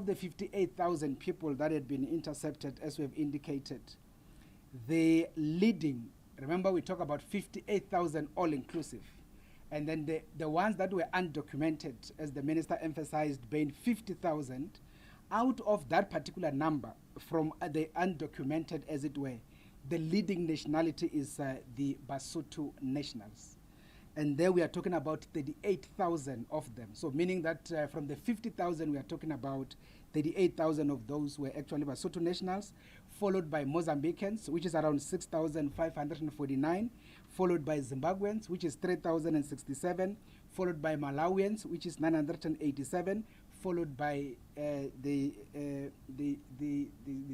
of the 58,000 people that had been intercepted, as we have indicated, the leading, remember we talk about 58,000 all inclusive, and then the ones that were undocumented, as the minister emphasized, being 50,000, out of that particular number, from the undocumented as it were, the leading nationality is the Basotho nationals. And there we are talking about 38,000 of them. So meaning that from the 50,000 we are talking about 38,000 of those were actually Basotho nationals, followed by Mozambicans, which is around 6,549, followed by Zimbabweans, which is 3,067, followed by Malawians, which is 987, followed by the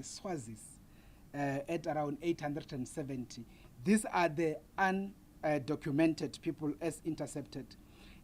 Swazis at around 870. These are the undocumented people as intercepted.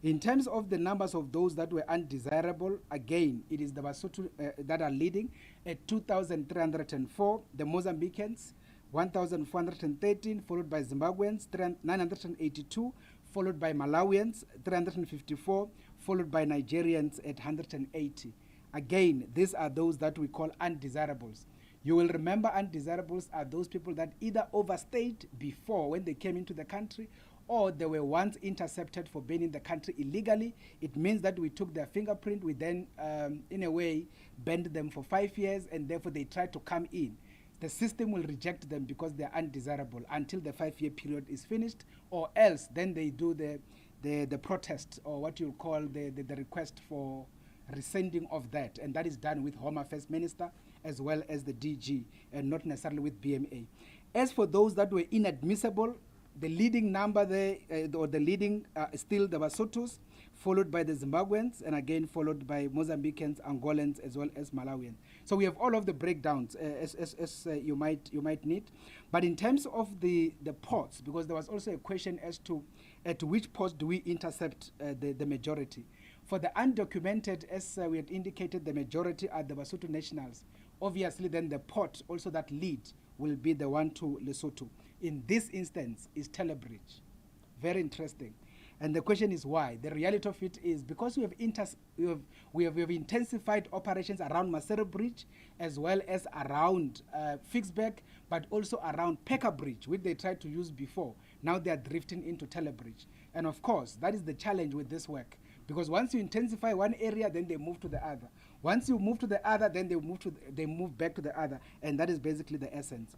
In terms of the numbers of those that were undesirable, again, it is the Basotho that are leading at 2,304, the Mozambicans 1,413, followed by Zimbabweans 982, followed by Malawians 354, followed by Nigerians at 180. Again, these are those that we call undesirables. You will remember undesirables are those people that either overstayed before when they came into the country, or they were once intercepted for being in the country illegally. It means that we took their fingerprint, we then, in a way, banned them for 5 years, and therefore they tried to come in. The system will reject them because they are undesirable until the 5-year period is finished, or else then they do the protest, or what you'll call the request for rescinding of that, and that is done with Home Affairs Minister as well as the DG, and not necessarily with BMA. As for those that were inadmissible, the leading number there, or the leading still the Basothos, followed by the Zimbabweans, and again followed by Mozambicans, Angolans, as well as Malawians. So we have all of the breakdowns as you might need. But in terms of the ports, because there was also a question as to at which ports do we intercept the majority. For the undocumented, as we had indicated, the majority are the Basotho nationals. Obviously, then the port also that lead will be the one to Lesotho. In this instance is Telebridge. Very interesting. And the question is why? The reality of it is because we have intensified operations around Maseru Bridge, as well as around Fixberg, but also around Peka Bridge, which they tried to use before. Now they are drifting into Telebridge. And of course, that is the challenge with this work. Because once you intensify one area, then they move to the other. Once you move to the other, then they move back to the other. And that is basically the essence.